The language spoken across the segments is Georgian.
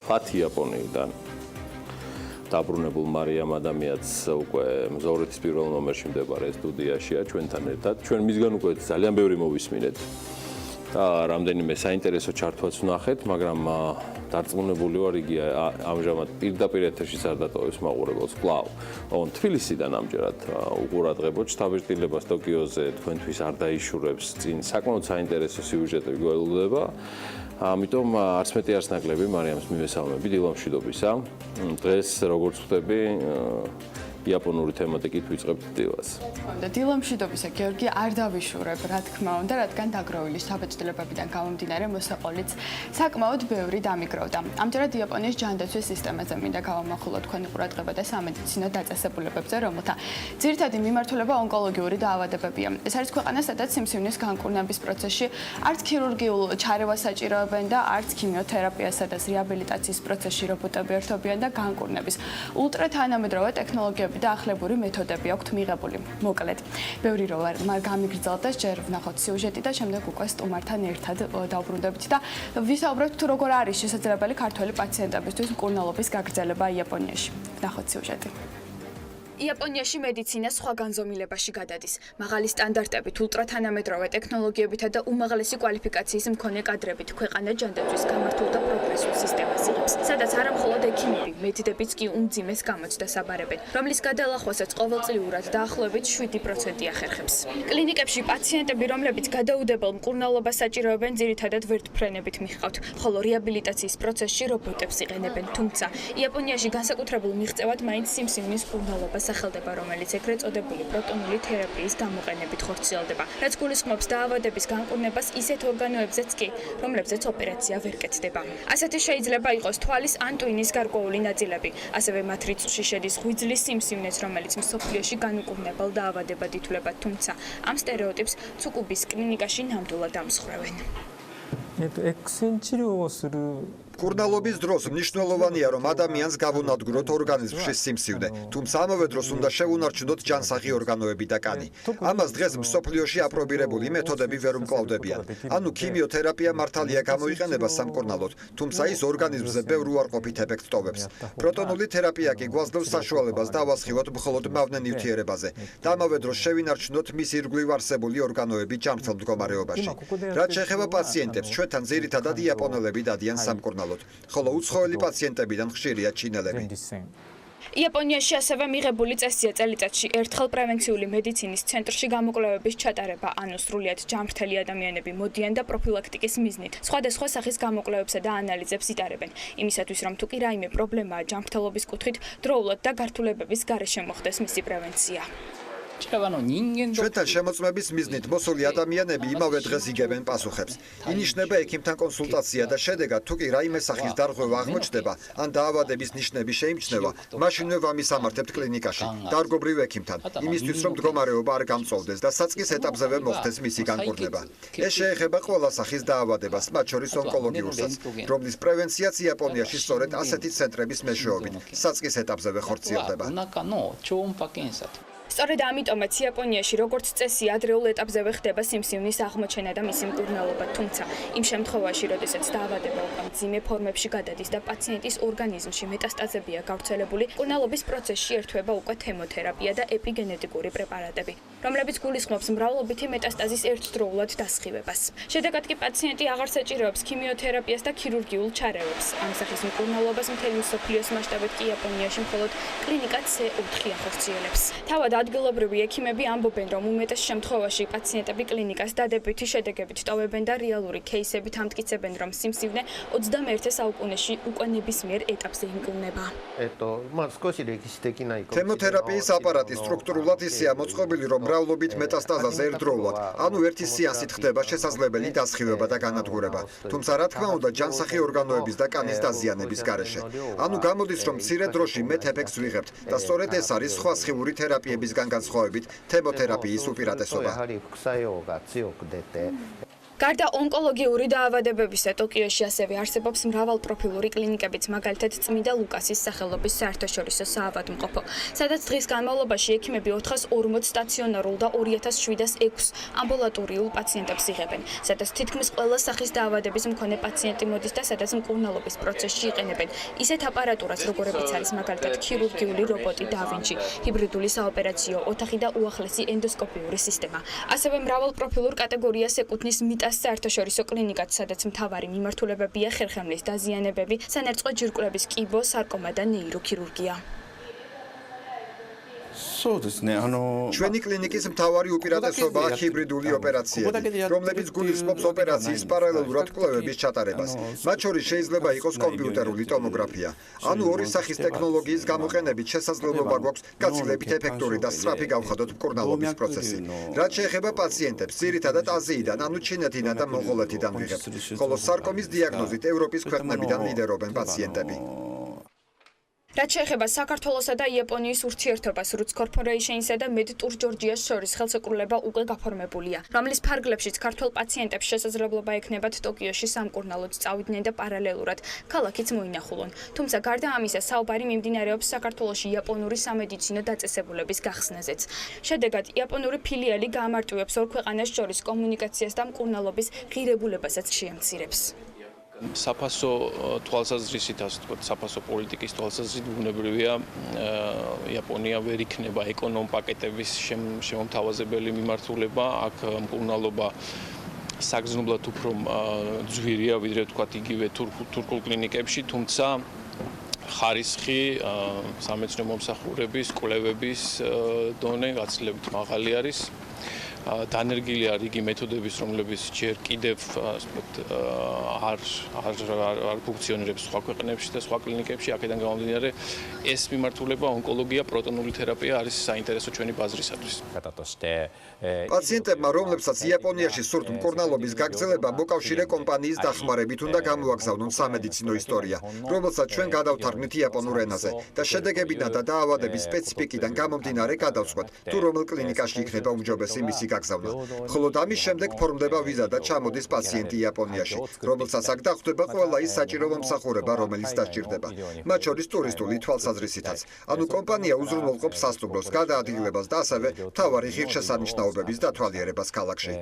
ფათი იაპონიიდან დაბრუნებულ მარიამ ადამიანს უკვე მზოვრეთის პირველ ნომერში მდებარე სტუდიაშია ჩვენთან ერთად. ჩვენ მისგან უკვე ძალიან ბევრი მოვისმინეთ და რამდენიმე საინტერესო ჩართვაც ვნახეთ, მაგრამ დარწმუნებული ვარ, იგი ამჟამად პირდაპირ ეთერში არ დატოვებს მაყურებელს კვლავ. თბილისიდან ამჯერად უყურადღებოთ შთაბეჭდილებას ტოკიოზე თქვენთვის არ დაიშურებს წინ საკმაოდ საინტერესო სიუჟეტები გველოდება. ამიტომ არც მეტი არც ნაკლები მარიამს მივესალმები დილა მშვიდობისა. დღეს როგორც ხვდები იაპონური თემატიკით ვიწყებთ დილას. დილა მშვიდობისა, გიორგი, არ დავიშურებ, რა თქმა უნდა, რადგან დაგროვილი შთაბეჭდილებებიდან გამომდინარე მოსაყოლიც საკმაოდ ბევრი დამიგროვდა. ამჯერად იაპონიის ჯანდაცვის სისტემაზე მინდა გავამახვილო თქვენი ყურადღება და სამედიცინო დაწესებულებებზე, რომელთა ძირითადი მიმართულება ონკოლოგიური დაავადებებია. ეს არის ქვეყანა, სადაც სიმსივნის განკურნების პროცესში არც ქირურგიულ ჩარევას საჭიროებენ და არც ქიმიოთერაპიას, სადაც რეაბილიტაციის პროცესში რობოტები ერთობიან და განკურნების ულტრათანამედროვე ტექნოლოგიები და ახლებური მეთოდები აქვთ მიღებული. მოკლედ, ბევრი რო არ გამიგრძელდა და ჯერ ვნახოთ სიუჟეტი და შემდეგ უკვე სტუმართან ერთად დავბრუნდებით და ვისაუბრებთ თუ როგორ არის შესაძლებელი ქართველი პაციენტებისთვის მკურნალობის გაგრძელება იაპონიაში. ვნახოთ სიუჟეტი. იაპონიაში მედიცინა სხვა განზომილებაში გადადის. მაღალი სტანდარტებით, ულტრათანამედროვე ტექნოლოგიებითა და უმაღლესი კვალიფიკაციის მქონე კადრებით ქვეყანა ჯანდაცვის გამართულ და პროგრესულ სისტემას იღებს, სადაც არა მხოლოდ ექიმები, მედიდებიც კი უმძიმეს გამოცდას აბარებენ, რომლის გადალახვასაც ყოველწლიურად დაახლოებით 7% ახერხებს. კლინიკებში პაციენტები, რომლებიც გადაუდებელ მკურნალობას საჭიროებენ, ძირითადად ვერტმფრენებით მიჰყავთ, ხოლო რეაბილიტაციის პროცესში რობოტებს იყენებენ. თუმცა, იაპონიაში განსაკუთრებულ მიღწევად მაინც სიმსივნის მკურნალობა სახელდება, რომელიც ეგრეთ წოდებული პროტონული თერაპიის გამოყენებით ხორციელდება, რაც გულისხმობს დაავადების განკურნებას ისეთ ორგანოებზეც კი, რომლებზეც ოპერაცია ვერ კეთდება. ასეთი შეიძლება იყოს თვალის ან ტვინის გარკვეული ნაწილები, ასევე მათ რიცხვში შედის ღვიძლის სიმსივნეც, რომელიც მსოფლიოში განუკურნებელ დაავადებად ითვლება, თუმცა ამ სტერეოტიპს ცუკუბის კლინიკაში ნამდვილად ამსხვრევენ. მკურნალობის დროს მნიშვნელოვანია, რომ ადამიანს გავუნადგუროთ ორგანიზმში სიმსივნე, თუმცა ამავე დროს უნდა შევუნარჩუნოთ ჯანსაღი ორგანოები და კანი. ამას დღეს მსოფლიოში აპრობირებული მეთოდები ვერ უმკლავდებიან. ანუ ქიმიოთერაპია მართალია გამოიყენება სამკურნალოდ, თუმცა ის ორგანიზმზე ბევრ უარყოფით ეფექტს ტოვებს. პროტონული თერაპია კი გვაძლევს საშუალებას დავასხივოთ მხოლოდ მავნე ნივთიერებაზე და ამავე დროს შევინარჩუნოთ მის ირგვლივ არსებული ორგანოები ჯანმრთელ მდგომარეობაში. რაც შეეხება პაციენტებს, ჩვენთან ძირითადად იაპონელები დადიან სამკურნალოდ. ხოლო უცხოელი პაციენტებიდან ხშირია ჩინელები. იაპონიაში ასევე მიღებული წესია წელიწადში ერთხელ პრევენციული მედიცინის ცენტრში გამოკვლევების ჩატარება, ანუ სრულიად ჯანმრთელი ადამიანები მოდიან და პროფილაქტიკის მიზნით სხვადასხვა სახის გამოკვლევებსა და ანალიზებს იტარებენ. იმისათვის, რომ თუ კი რაიმე პრობლემაა ჯანმრთელობის კუთხით, დროულად და გართულებების გარეშე მოხდეს მისი პრევენცია. ჩვენთან შემოწმების მიზნით მოსული ადამიანები იმავე დღეს იგებენ პასუხებს. ინიშნება ექიმთან კონსულტაცია და შედეგად თუ კი რაიმე სახის დარღვევა აღმოჩნდება ან დაავადების ნიშნები შეიმჩნევა, მაშინვე ვამისამართებთ კლინიკაში, დარგობრივ ექიმთან, იმისთვის რომ მდგომარეობა არ გამწოვდეს და საწყის ეტაპზევე მოხდეს მისი განკურნება. ეს შეეხება ყველა სახის დაავადებას, მათ შორის ონკოლოგიურსაც, რომლის პრევენციაც იაპონიაში სწორედ ასეთი ცენტრების მეშვეობით საწყის ეტაპზევე ხორციელდება. სწორედ ამიტომაც იაპონიაში როგორც წესი ადრეულ ეტაპზევე ხდება სიმსივნის აღმოჩენა და მისი მკურნალობა, თუმცა იმ შემთხვევაში, როდესაც დაავადება უკვე მძიმე ფორმებში გადადის და პაციენტის ორგანიზმში მეტასტაზებია გავრცელებული, მკურნალობის პროცესში ერთვება უკვე ქიმიოთერაპია და ეპიგენეტიკური პრეპარატები, რომლებიც გულისხმობს მრავლობითი მეტასტაზის ერთდროულად დასხივებას. შედეგად კი პაციენტი აღარ საჭიროებს ქიმიოთერაპიას და ქირურგიულ ჩარევებს. ამ სახის მკურნალობას მთელი მსოფლიოს მასშტაბით კი იაპონიაში მხოლოდ კლინიკა C4 ახორციელებს. თავად ადგილობრივი ექიმები ამბობენ, რომ უმეტეს შემთხვევაში პაციენტები კლინიკას დადებითი შედეგებით ტოვებენ და რეალური кейსებით ამტკიცებენ, რომ სიმსივნე 21 საუკუნეში უკვე ნებისმიერ ეტაპზე იმკურნება. ქიმიოთერაპიის აპარატი სტრუქტურულად ისეა მოწყობილი, რომ მრავლობით მეტასტაზაზე ერთდროულად, ანუ ერთი სეანსით ხდება შესაძლებელი დასხივება და განადგურება. თუმცა რა თქმა უნდა, ჯანსაღი ორგანოების და კანის დაზიანების გარეშე. ანუ გამოდის, რომ მცირე დროში მეტ ეფექტს ვიღებთ და სწორედ ეს არის სხვა სხივური თერაპიებისგან განსხვავებით ქიმიოთერაპიის უპირატესობა. გარდა ონკოლოგიური დაავადებებისა, ტოკიოში ასევე არსებობს მრავალპროფილური კლინიკებიც, მაგალითად წმინდა ლუკასის სახელობის საერთაშორისო საავადმყოფო, სადაც დღის განმავლობაში ექიმები 440 სტაციონარულ და 2706 ამბულატორიულ პაციენტებს იღებენ, სადაც თითქმის ყველა სახის დაავადების მქონე პაციენტი მოდის და სადაც მკურნალობის პროცესში იყენებენ ისეთ აპარატურას, როგორებიც არის მაგალითად ქირურგიული რობოტი და ვინჩი, ჰიბრიდული საოპერაციო ოთახი და უახლესი ენდოსკოპიური სისტემა. ასევე მრავალპროფილურ კატეგორიას ეკუთვნის საერთაშორისო კლინიკაც, სადაც მთავარი მიმართულებებია ხერხემლის დაზიანებები, სანერწყვე ჯირკვლების კიბო, სარკომა და ნეიროქირურგია. ჩვენი კლინიკის მთავარი უპირატესობაა ჰიბრიდული ოპერაციები, რომლებიც გულისხმობს ოპერაციის პარალელურად კვლევების ჩატარებას. მათ შორის შეიძლება იყოს კომპიუტერული ტომოგრაფია. ანუ ორი სახის ტექნოლოგიის გამოყენებით შესაძლებლობა გვაქვს გაცილებით ეფექტური და სწრაფი გავხადოთ მკურნალობის პროცესი. რაც შეეხება პაციენტებს, ძირითადად აზიიდან, ანუ ჩინეთიდან და მონღოლეთიდან ვიღებთ, ხოლო სარკომის დიაგნოზით ევროპის ქვეყნებიდან ლიდერობენ პაციენტები. რაც შეეხება საქართველოსა და იაპონიის ურთიერთობას, რუც კორპორეიშენსა და მედტურ ჯორჯიას შორის ხელშეკრულება უკვე გაფორმებულია, რომლის ფარგლებშიც ქართველ პაციენტებს შესაძლებლობა ექნებათ ტოკიოში სამკურნალოდ წავიდნენ და პარალელურად ქალაქიც მოინახულონ. თუმცა გარდა ამისა, საუბარი მიმდინარეობს საქართველოში იაპონური სამედიცინო დაწესებულების გახსნაზეც. შედეგად, იაპონური ფილიალი გაამარტივებს ორ ქვეყანას შორის კომუნიკაციას და მკურნალობის ღირებულებასაც შეამცირებს. საფასო თვალსაზრისით, ასე ვთქვათ, საფასო პოლიტიკის თვალსაზრისით ბუნებრივია იაპონია ვერ იქნება ეკონომ პაკეტების შემომთავაზებელი მიმართულება, აქ მკურნალობა საგრძნობლად უფრო ძვირია, ვიდრე ვთქვათ, იგივე თურქულ კლინიკებში, თუმცა ხარისხი სამედიცინო მომსახურების, კვლევების დონე გაცილებით მაღალი არის. დანერგილია რიგი მეთოდების, რომლებიც ჯერ კიდევ არ ფუნქციონირებს სხვა ქვეყნებში და სხვა კლინიკებში. აქედან გამომდინარე, ეს მიმართულება ონკოლოგია, პროტონული თერაპია არის საინტერესო ჩვენი ბაზრისათვის. პაციენტებმა, რომლებსაც იაპონიაში სურთ მკურნალობის გაგრძელება, მოკავშირე კომპანიის დახმარებით უნდა გამოაგზავნონ სამედიცინო ისტორია, რომელსაც ჩვენ გადავთარგმნით იაპონურ ენაზე და შედეგებიდან და დაავადების სპეციფიკიდან გამომდინარე გადავსვათ, თუ რომელ კლინიკაში იქნება უმჯობესი მისი გაგზავნა. ხოლო ამის შემდეგ ფორმდება ვიზა და ჩამოდის პაციენტი იაპონიაში, რომელსაც აქ დახვდება ყველა ის საჭირო მომსახურება, რომელიც დასჭირდება. მათ შორის ტურისტული თვალსაზრისითაც. ანუ კომპანია უზრუნველყოფს სასტუმროს, გადაადგილებას და ასევე მთავარი ღირსშესანიშნაობების დათვალიერებას ქალაქში.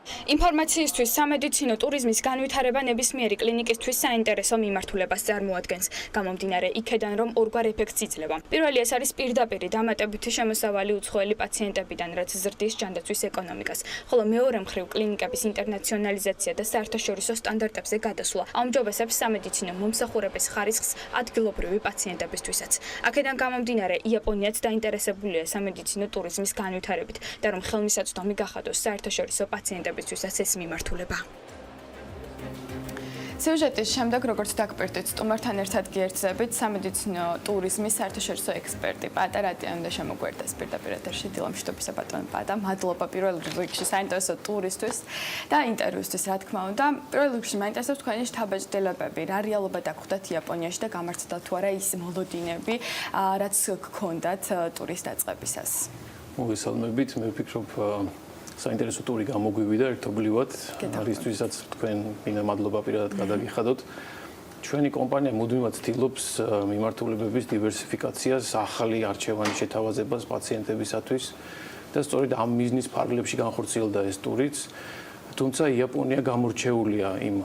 ინფორმაციისთვის სამედიცინო ტურიზმის განვითარება ნებისმიერი კლინიკისთვის საინტერესო მიმართულებას წარმოადგენს. გამომდინარე იქედან, რომ ორგვარ ეფექტს იძლევა. პირველი ეს არის პირდაპირი დამატებითი შემოსავალი უცხოელი პაციენტებიდან, რაც ზრდის ჯანდაცვის ეკონომიკას, ხოლო მეორე მხრივ კლინიკების ინტერნაციონალიზაცია და საერთაშორისო სტანდარტებზე გადასვლა აუმჯობესებს სამედიცინო მომსახურების ხარისხს ადგილობრივი პაციენტებისთვისაც. აქედან გამომდინარე, იაპონიაც დაინტერესებულია სამედიცინო ტურიზმის განვითარებით და რომ ხელმისაწვდომი გახადოს საერთაშორისო პაციენტებისთვის ეს მიმართულება. სიუჟეტის შემდეგ, როგორც დაგპირდით, სტუმართან ერთად გიერთზებით სამედიცინო ტურიზმის საერთაშორისო ექსპერტი პატა რატიან და შემოგვერდეს პირდაპირ ეთერში დილა მშვიდობისა ბატონო პატა. მადლობა პირველ რიგში საინტერესო ტურისტვის და ინტერვიუსთვის, რა თქმა უნდა. პირველ რიგში მაინტერესებს თქვენი შთაბეჭდილებები, რა რეალობა დაგხვდათ იაპონიაში და გამართდა თუ არა ის მოლოდინები, რაც გქონდათ ტურის დაწყებისას. მოგესალმებით, მე ვფიქრობ საინტერესო ტური გამოგვივიდა ერთობლივად, რისთვისაც თქვენ მინდა მადლობა პირადად გადაგიხადოთ. ჩვენი კომპანია მუდმივად ცდილობს მიმართულებების დივერსიფიკაციას, ახალი არჩევანის შეთავაზებას პაციენტებისათვის და სწორედ ამ მიზნის ფარგლებში განხორციელდა ეს ტურიც. თუმცა იაპონია გამორჩეულია იმ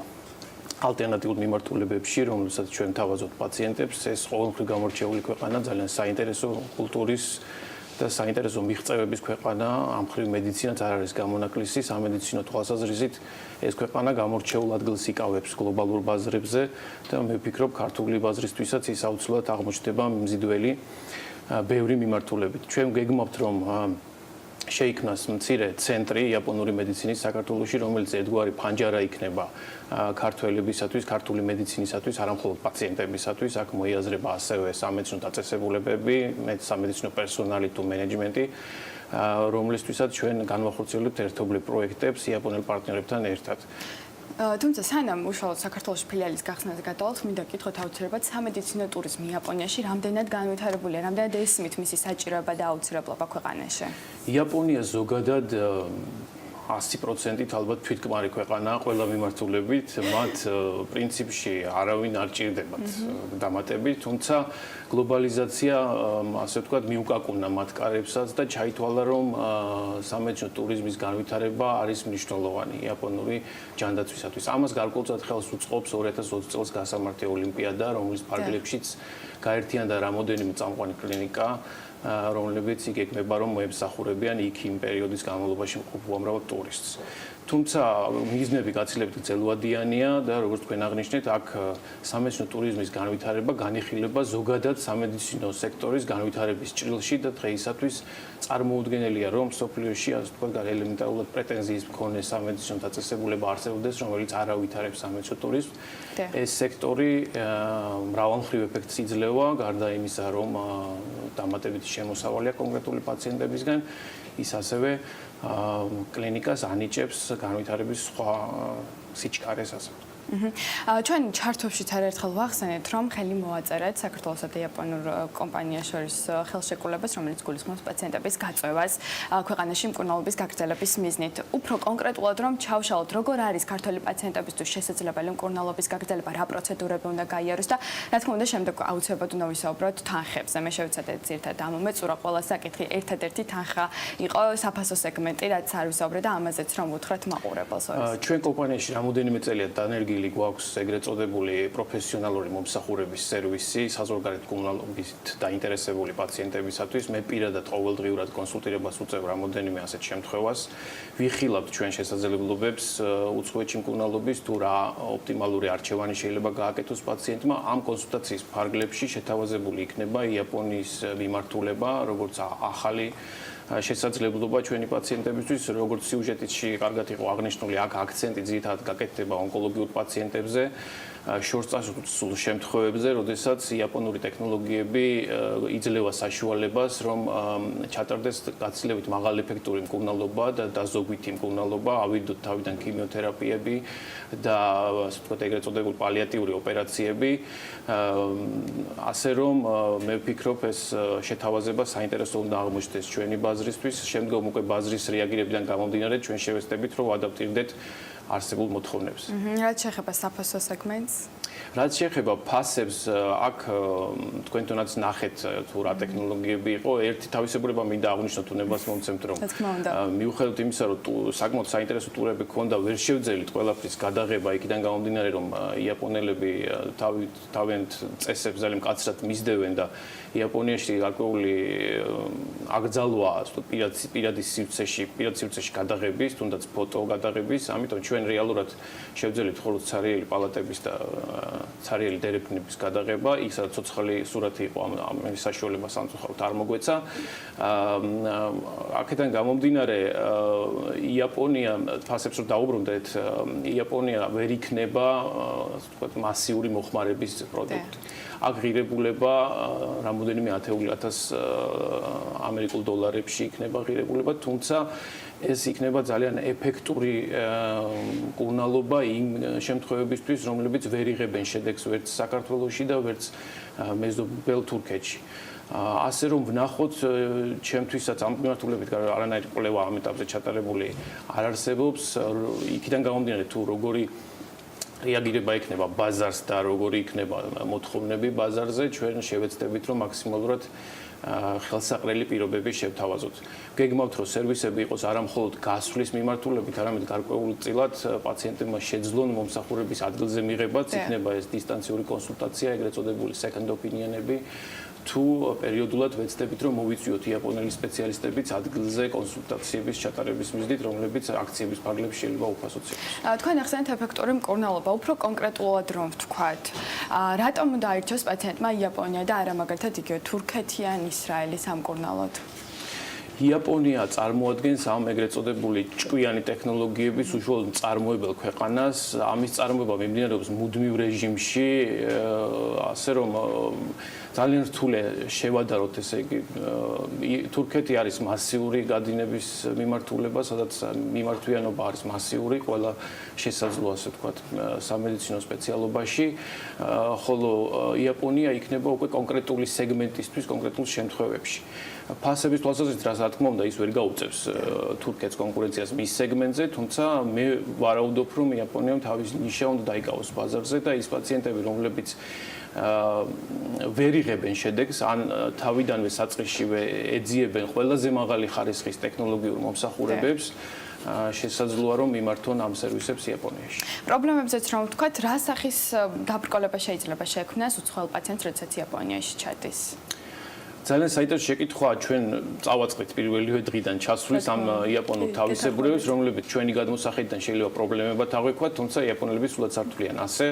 ალტერნატიულ მიმართულებებში, რომელსაც ჩვენ თავაზობთ პაციენტებს, ეს ყოველმხრივ გამორჩეული ქვეყანა, ძალიან საინტერესო კულტურის და საინტერესო მიღწევების ქვეყანა, ამ მხრივ მედიცინაც არ არის გამონაკლისი, სამედიცინო თვალსაზრისით ეს ქვეყანა გამორჩეულ ადგილს იკავებს გლობალურ ბაზრებზე და მე ვფიქრობ, ქართული ბაზრისთვისაც ის აუცილებლად აღმოჩნდება მზიდველი ბევრი მიმართულებით. ჩვენ გეგმავთ, რომ შეიქმნას მცირე ცენტრი იაპონური მედიცინის საქართველოში, რომელიც ერთგვარი ფანჯარა იქნება ქართველებისათვის, ქართული მედიცინისათვის, არა მხოლოდ პაციენტებისათვის. აქ მოიაზრება ასევე სამედიცინო დაწესებულებები, სამედიცინო პერსონალი თუ მენეჯმენტი, რომლისთვისაც ჩვენ განვახორციელებთ ერთობლივ პროექტებს იაპონელ პარტნიორებთან ერთად. თუმცა სანამ უშუალოდ საქართველოს ფილიალის გახსნაზე გადავალთ, მინდა გითხოთ აუცილებლად სამედიცინო ტურიზმი იაპონიაში რამდენად განვითარებულია, რამდენად ესმით მისი საჭიროება და აუცილებლობა ქვეყანაში. იაპონია ზოგადად 100%-ით ალბათ თვითკმარი ქვეყანაა ყველა მიმართულებით, მათ პრინციპში არავინ არ ჭირდებათ დამატებით, თუმცა გლობალიზაცია, ასე ვთქვათ, მიუკაკუნა მათ კარებსაც და ჩაითვალა, რომ სამედიცინო ტურიზმის განვითარება არის მნიშვნელოვანი იაპონური ჯანდაცვისათვის. ამას გარკვეულწილად ხელს უწყობს 2020 წელს გასამართი ოლიმპიადა, რომლის ფარგლებშიც გაერთიანდა რამოდენიმე წამყვანი კლინიკა, რომლებიც იგეგმება, რომ მოემსახურებიან იქ იმ პერიოდის განმავლობაში მყოფ უამრავ ტურისტს. თუმცა მიზნები გაცილებით გრძელვადიანია და როგორც თქვენ აღნიშნეთ, აქ სამედიცინო ტურიზმის განვითარება განიხილება ზოგადად სამედიცინო სექტორის განვითარების ჭრილში და დღეისათვის წარმოუდგენელია, რომ მსოფლიოში, ასე ვთქვათ, ელემენტარულად პრეტენზიის მქონე სამედიცინო დაწესებულება არსებობდეს, რომელიც არ ავითარებს სამედიცინო ტურიზმს. ეს სექტორი მრავალმხრივ ეფექტს იძლევა, გარდა იმისა, რომ დამატებითი შემოსავალია კონკრეტული პაციენტებისგან, ის ასევე კლინიკას ანიჭებს განვითარების სხვა სიჩქარეს, ასე ვთქვათ. ჩვენ ჩართვებშიც არაერთხელ ვახსენეთ, რომ ხელი მოაწერეთ საქართველოსა და იაპონურ კომპანიას შორის ხელშეკრულებას, რომელიც გულისხმობს პაციენტების გაწევას ქვეყანაში მკურნალობის გაგრძელების მიზნით. უფრო კონკრეტულად რომ ჩავშალოთ, როგორ არის ქართველი პაციენტებისთვის შესაძლებელი მკურნალობის გაგრძელება, რა პროცედურები უნდა გაიაროს და რა თქმა უნდა, შემდეგ აუცილებლად უნდა ვისაუბროთ თანხებზე. მე შევეცადეთ ძირითადად ამომეწურა ყველა საკითხი, ერთადერთი თანხა იყო საფასო სეგმენტი, რაც არ ვისაუბრე და ამაზეც რომ უთხრათ მაყურებელს. ჩვენ კომპანიაში რამოდენიმე წელია დანერგილი გვაქვს ეგრეთ წოდებული პროფესიონალური მომსახურების სერვისი საზღვარგარეთ მკურნალობით დაინტერესებული პაციენტებისათვის. მე პირადად ყოველდღიურად კონსულტირებას უწევ რამოდენიმე ასეთ შემთხვევას. ვიხილავთ ჩვენ შესაძლებლობებს უცხოეთში მკურნალობის თუ რა ოპტიმალური არჩევანი შეიძლება გააკეთოს პაციენტმა. ამ კონსულტაციის ფარგლებში შეთავაზებული იქნება იაპონიის მიმართულება, როგორც ახალი შესაძლებლობა ჩვენი პაციენტებისთვის, როგორც სიუჟეტში კარგად იყო აღნიშნული, აქ აქცენტი ძირითადად გაკეთდება ონკოლოგიურ პაციენტებზე, შორწასულ შემთხვევებზე, როდესაც იაპონური ტექნოლოგიები იძლევა საშუალებას, რომ ჩატარდეს გაცილებით მაღალეფექტური მკურნალობა და დაზოგვითი მკურნალობა, ავიდოთ თავიდან ქიმიოთერაპიები და ასე ვთქვათ, ეგრეთ წოდებული პალიატიური ოპერაციები. ასე რომ მე ვფიქრობ, ეს შეთავაზება საინტერესო უნდა აღმოჩნდეს ჩვენი ბაზრისთვის. შემდგომ უკვე ბაზრის რეაგირებიდან გამომდინარე, ჩვენ შევეცდებით, რომ ვადაპტირდეთ არსებულ მოთხოვნებს. რაც შეეხება საფასო სეგმენტს? რაც შეეხება ფასებს, აქ თქვენთანაც ნახეთ თუ რა ტექნოლოგიები იყო. ერთი თავისებურება მინდა აღნიშნოთ, უნებას მომცემთ, რომ მიუხედავად იმისა, რომ საკმაოდ საინტერესო ტურები ქონდა, ვერ შევძელით ყველაფრის გადაღება იქიდან გამომდინარე, რომ იაპონელები თავიანთ წესებს ძალიან მკაცრად მისდევენ და იაპონიაში გარკვეული აკრძალვა პირადი სივრცეში გადაღების, თუნდაც ფოტო გადაღების, ამიტომ ჩვენ რეალურად შევძელით მხოლოდ ცარიელი პალატების და ცარიელი დერეფნების გადაღება, იქ სადაც ცოცხალი სურათი იყო, ამის საშუალება სამწუხაროდ არ მოგვეცა. აქედან გამომდინარე, იაპონია ფასებს რომ დაუბრუნდეთ, იაპონია ვერ იქნება, ასე ვთქვათ, მასიური მოხმარების პროდუქტი. აქ ღირებულება რამოდენიმე 10,000 ამერიკულ დოლარებში იქნება ღირებულება, თუმცა ეს იქნება ძალიან ეფექტური მკურნალობა იმ შემთხვევებისთვის, რომლებიც ვერ იღებენ შედეგს ვერც საქართველოში და ვერც მეზობელ თურქეთში. ასე რომ ვნახოთ, ჩემთვისაც ამ მიმართულებით არანაირი კვლევა ამ ეტაპზე ჩატარებული არ არსებობს. იქიდან გამომდინარე, თუ როგორი რეაგირება იქნება ბაზარს და როგორი იქნება მოთხოვნები ბაზარზე, ჩვენ შევეცდებით, რომ მაქსიმალურად ხელსაყრელი პირობები შევთავაზოთ. გეგმავთ, რომ სერვისები იყოს არა მხოლოდ გასვლის მიმართულებით, არამედ გარკვეულწილად პაციენტებმა შეძლონ მომსახურების ადგილზე მიღებაც, იქნება ეს დისტანციური კონსულტაცია, ეგრეთ წოდებული second opinion-ები, თუ პერიოდულად ვეცდებით, რომ მოვიწვიოთ იაპონელი სპეციალისტებიც ადგილზე კონსულტაციების ჩატარების მიზნით, რომლებიც აქციების ფარგლებში შეიძლება უფასოდ იყოს. თქვენ ახსენეთ ეფექტური მკურნალობა, უფრო კონკრეტულად რომ ვთქვათ, რატომ უნდა აირჩიოს პაციენტმა იაპონია და არა მაგალითად იგივე თურქეთი ან ისრაელი სამკურნალოდ? იაპონია წარმოადგენს ამ ეგრეთ წოდებული ჭკვიანი ტექნოლოგიების უშუალოდ მწარმოებელ ქვეყანას. ამის წარმოება მიმდინარეობს მუდმივ რეჟიმში, ასე რომ ძალიან რთული შევადაროთ, ესე იგი თურქეთი არის მასიური გადინების მიმართულება, სადაც მიმართვიანობა არის მასიური, ყველა შესაძლოა, ასე ვთქვათ, სამედიცინო სპეციალობაში, ხოლო იაპონია იქნება უკვე კონკრეტული სეგმენტისთვის, კონკრეტულ შემთხვევებში. ფასების თვალსაზრისით, რა თქმა უნდა, ის ვერ გაუწევს თურქეთს კონკურენციას მის სეგმენტზე, თუმცა მე ვარაუდობ, რომ იაპონიამ თავის ნიშა უნდა დაიკავოს ბაზარზე და ის პაციენტები, რომლებიც ვერ იღებენ შედეგს, ან თავიდანვე საწყისშივე ეძიებენ ყველაზე მაღალი ხარისხის ტექნოლოგიურ მომსახურებებს, შესაძლოა რომ მიმართონ ამ სერვისებს იაპონიაში. პრობლემებზეც რომ ვთქვათ, რა სახის დაბრკოლება შეიძლება შექმნას უცხოელ პაციენტს, როდესაც იაპონიაში ჩადის? ძალიან საინტერესო შეკითხვაა, ჩვენ წავაწყდით პირველივე დღიდან ჩასვლის ამ იაპონურ თავისებურებებს, რომლებიც ჩვენი გადმოსახედიდან შეიძლება პრობლემებად აღვიქვათ, თუმცა იაპონელები სულად სართვლიან ასე.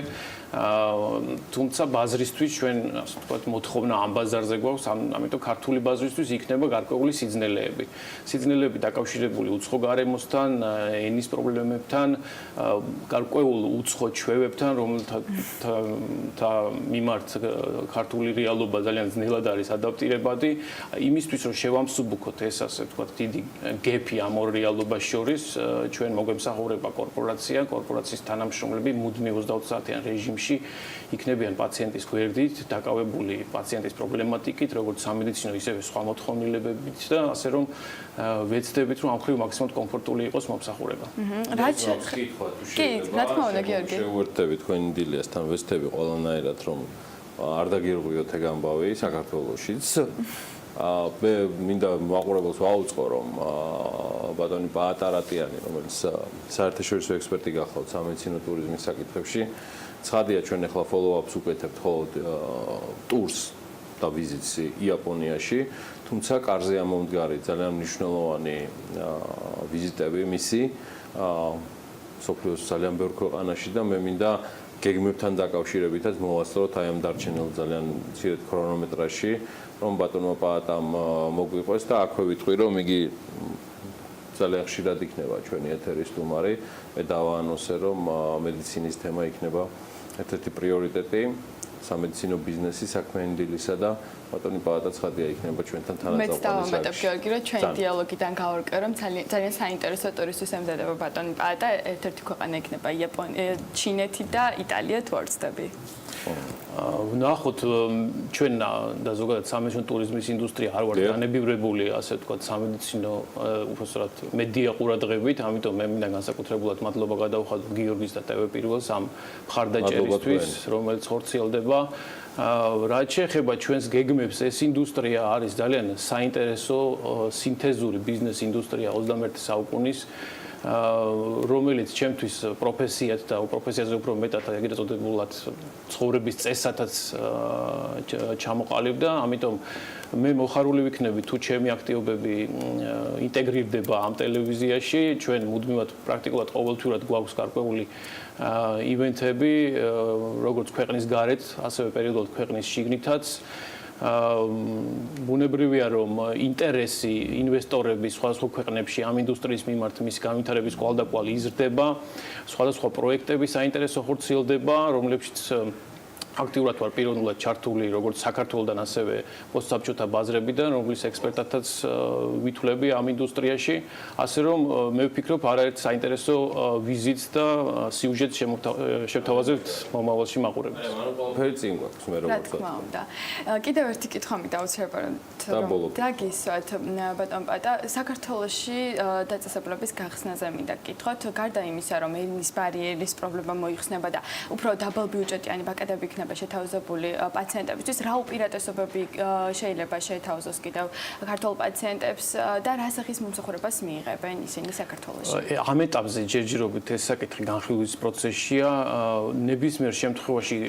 თუმცა ბაზრისთვის ჩვენ, ასე ვთქვათ, მოთხოვნა ამ ბაზარზე გვაქვს, ამიტომ ქართული ბაზრისთვის იქნება გარკვეული სიძნელეები. სიძნელეები დაკავშირებული უცხო გარემოსთან, ენის პრობლემებთან, გარკვეულ უცხო ჩვევებთან, რომელთა მიმართ ქართული რეალობა ძალიან ძნელად არის ადაპტირებადი. იმისთვის რომ შევამსუბუქოთ ეს, ასე ვთქვათ, დიდი გეფი ამ ორ რეალობას შორის, ჩვენ მოგვემსახურება კორპორაციის თანამშრომლები მუდმივ 24 საათიან რეჟიმში იქნებიან პაციენტის გვერდით, დაკავებული პაციენტის პრობლემატიკით, როგორც სამედიცინო, ისევე სხვა მოთხოვნილებებით და ასე რომ ვეცდებით, რომ ამ ხრივ მაქსიმალურად კომფორტული იყოს მომსახურება. რაც შეკითხვა თუ შეიძლება. რა თქმა უნდა, გიორგი. შევერთდები თქვენი დილიასთან, ვეცდები ყველანაირად, რომ არ დაგირღვიოთ ეგ ამბავი საქართველოშიც. მე მინდა მაყურებელს ვაუწყო, რომ ბატონი პაატარატიანი, რომელიც საერთაშორისო ექსპერტი გახლავთ სამედიცინო ტურიზმის საკითხებში, ცხადია ჩვენ ახლა follow-ups უკეთებთ ხოლმე ტურს და ვიზიტს იაპონიაში, თუმცა კარზე ამომდგარი ძალიან მნიშვნელოვანი ვიზიტები მისი სოფლიოს ძალიან ბევრ ქვეყანაში და მე მინდა გეგმებთან დაკავშირებითაც მოვასწროთ აი ამ დარჩენილ ძალიან მცირედ ქრონომეტრაჟში, რომ ბატონმა პაატამ მოგვიყვეს და აქვე ვიტყვი, რომ იგი ძალიან ხშირად იქნება ჩვენი ეთერის სტუმარი. მე დავაანონსე, რომ მედიცინის თემა იქნება ერთ-ერთი პრიორიტეტი სამედიცინო ბიზნესის, საქმიანი დილისა და ბატონი პაატაც ხადია იქნება ჩვენთან თანაწამყვანი. მეც დავამატებ, გიორგი, რომ ჩვენი დიალოგიდან გავარკვე, რომ ძალიან საინტერესო ტურისტის ემზადება ბატონი პაატა, ერთ-ერთი ქვეყანა იქნება იაპონია, ჩინეთი და იტალია თუ არ ვცდები. ნახოთ, ჩვენ და ზოგადად სამედიცინო ტურიზმის ინდუსტრია არ ვარ განებივრებული, ასე ვთქვათ, სამედიცინო უბრალოდ მედია ყურადღებით, ამიტომ მე მინდა განსაკუთრებულად მადლობა გადავხადო გიორგის და ტევ პირველს ამ მხარდაჭერისთვის, რომელიც ხორციელდება. რაც შეეხება ჩვენს გეგმებს, ეს ინდუსტრია არის ძალიან საინტერესო სინთეზური ბიზნეს ინდუსტრია 21 საუკუნის, რომელიც ჩემთვის პროფესიად და პროფესიაზე უფრო მეტად ეგრეთ წოდებულად ცხოვრების წესათაც ჩამოყალიბდა, ამიტომ მე მოხარული ვიქნები თუ ჩემი აქტივობები ინტეგრირდება ამ ტელევიზიაში, ჩვენ მუდმივად პრაქტიკულად ყოველთვიურად გვაქვს გარკვეული ივენთები, როგორც ქვეყნის გარეთ, ასევე პერიოდულად ქვეყნის შიგნითაც. ბუნებრივია, რომ ინტერესი ინვესტორების სხვადასხვა ქვეყნებში ამ ინდუსტრიის მიმართ მის განვითარების კვალდაკვალ იზრდება, სხვადასხვა პროექტები საინტერესო ხორციელდება, რომლებშიც აქტიურად ვარ პიროვნულად ჩართული როგორც საქართველოსთან, ასევე პოსტსაბჭოთა ბაზრებიდან, რომლის ექსპერტათაც ვითვლები ამ ინდუსტრიაში, ასე რომ მე ვფიქრობ, არაერთ საინტერესო ვიზიტს და სიუჟეტს შევთავაზებთ მომავალში მაყურებელს. ყველაფერი წინ გვაქვს მე როგორც. რა თქმა უნდა. კიდევ ერთი კითხვა მინდა აუცილებლად დაგისვათ, ბატონ პაატა, საქართველოში დაწესებულების გახსნაზე მინდა გკითხოთ, გარდა იმისა, რომ ენის ბარიერის პრობლემა მოიხსნება და უფრო დაბალბიუჯეტიანი პაკეტები იქნება შეთავაზებული პაციენტებისთვის, რა უპირატესობები შეიძლება შეთავაზოს კიდევ ქართულ პაციენტებს და რა სახის მომსახურებას მიიღებენ ისინი საქართველოში? ამ ეტაპზე ჯერჯერობით ეს საკითხი განხილვის პროცესშია, ნებისმიერ შემთხვევაში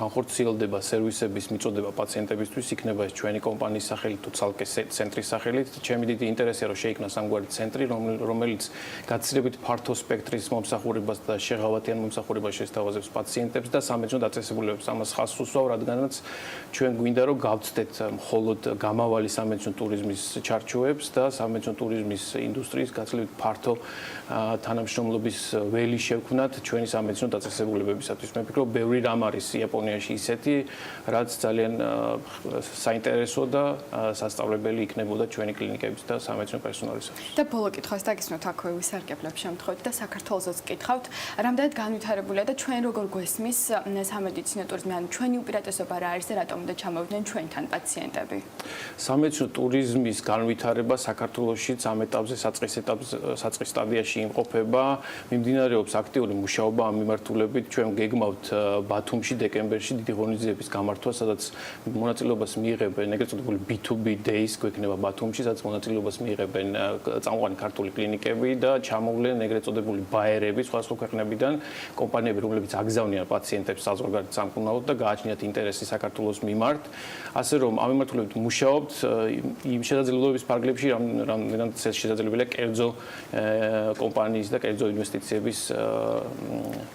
განხორციელდება სერვისების მიწოდება პაციენტებისთვის, იქნება ეს ჩვენი კომპანიის სახელით თუ ცალკე ცენტრის სახელით. ჩემი დიდი ინტერესია, რომ შეიქმნას ამგვარი ცენტრი, რომელიც გაცილებით ფართო სპექტრის მომსახურებას და შეღავათიან მომსახურებას შესთავაზებს პაციენტებს და სამედიცინო დაწესებულებებს ჩარევებს. ამას ხაზს უსვავ, რადგანაც ჩვენ გვინდა რომ გავცდეთ მხოლოდ გამავალი სამედიცინო ტურიზმის ჩარჩოებს და სამედიცინო ტურიზმის ინდუსტრიის გაცილებით ფართო თანამშრომლობის ველი შევქმნათ ჩვენი სამედიცინო დაწესებულებებისათვის. მე ვფიქრობ, ბევრი რამ არის იაპონიაში ისეთი, რაც ძალიან საინტერესო და სასწავლებელი იქნებოდა ჩვენი კლინიკების და სამედიცინო პერსონალისათვის. და ბოლო კითხვას დაგისმოთ აქვე ვისარგებლებ შემთხვევით და საქართველოსაც გკითხავთ, რამდენად განვითარებულია და ჩვენ როგორ გვესმის სამედიცინო ტურიზმი, ანუ ჩვენი უპირატესობა რა არის და რატომ უნდა ჩამოვიდნენ ჩვენთან პაციენტები? სამედიცინო ტურიზმის განვითარება საქართველოშიც ამ ეტაპზე საწყის სტადიაში იმყოფება, მიმდინარეობს აქტიური მუშაობა ამ მიმართულებით. ჩვენ გეგმავთ ბათუმში დეკემბერში დიდი ღონისძიების გამართვა, სადაც მონაწილეობას მიიღებენ ეგრეთ წოდებული B2B days გვექნება ბათუმში, სადაც მონაწილეობას მიიღებენ წამყვანი ქართული კლინიკები და ჩამოვლენ ეგრეთ წოდებული ბაერები სხვადასხვა ქვეყნებიდან, კომპანიები, რომლებიც აგზავნიან პაციენტებს საზღვარგარეთ სამკურნალოდ და გააჩნიათ ინტერესი საქართველოს მიმართ. ასე რომ ამ მიმართულებით მუშაობთ იმ შესაძლებლობების ფარგლებში, რამდენადაც შესაძლებელია კერძო კომპანიის და კერძო ინვესტიციების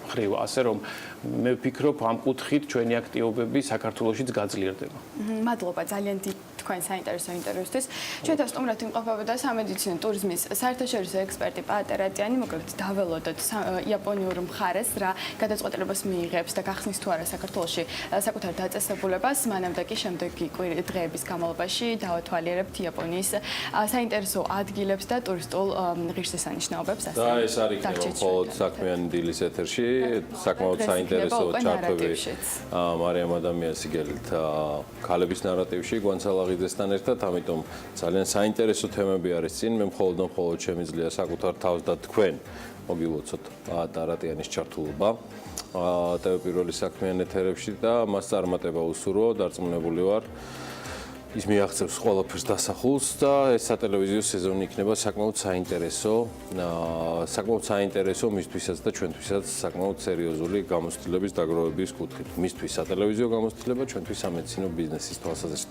მხრივ. ასე რომ მე ვფიქრობ, ამ კუთხით ჩვენი აქტივობები საქართველოშიც გაძლიერდება. მადლობა ძალიან დიდ თქვენ საინტერესო ინტერვიუსთვის. ჩვენთან სტუმრად იმყოფებოდა სამედიცინო ტურიზმის საერთაშორისო ექსპერტი პატერატიანი, მოკლედ დაველოდოთ იაპონიურ მხარეს რა გადაწყვეტილებას მიიღებს და გახსნის თუ არა საქართველოში საკუთარ დაწესებულებას, მანამდე კი შემდეგი დღეების განმავლობაში დავათვალიერებთ იაპონიის საინტერესო ადგილებს და ტურისტულ ღირსშესანიშნაობებს. და ეს არ იქნება მხოლოდ საქმიანი დილის ეთერში, საკმაოდ საინტერესო ჩართვები მარიამ ადამიანის იგელით ქალების ნარატივში გვანცალაღიძესთან ერთად, ამიტომ ძალიან საინტერესო თემები არის წინ. მე მხოლოდ შემიძლია საკუთარ თავს და თქვენ მოგილოცოთ პატერატიანის ჩართულობა ტელევიზიური საქმიანი ეთერებში და მას წარმატება უსურვო, დარწმუნებული ვარ. ის მიაღწევს ყველაფერს დასახულს და ეს სატელევიზიო სეზონი იქნება საკმაოდ საინტერესო მისთვისაც და ჩვენთვისაც საკმაოდ სერიოზული გამოცდილების დაგროვების კუთხით. მისთვის სატელევიზიო გამოცდილება, ჩვენთვის სამედიცინო ბიზნესის თვალსაზრისით.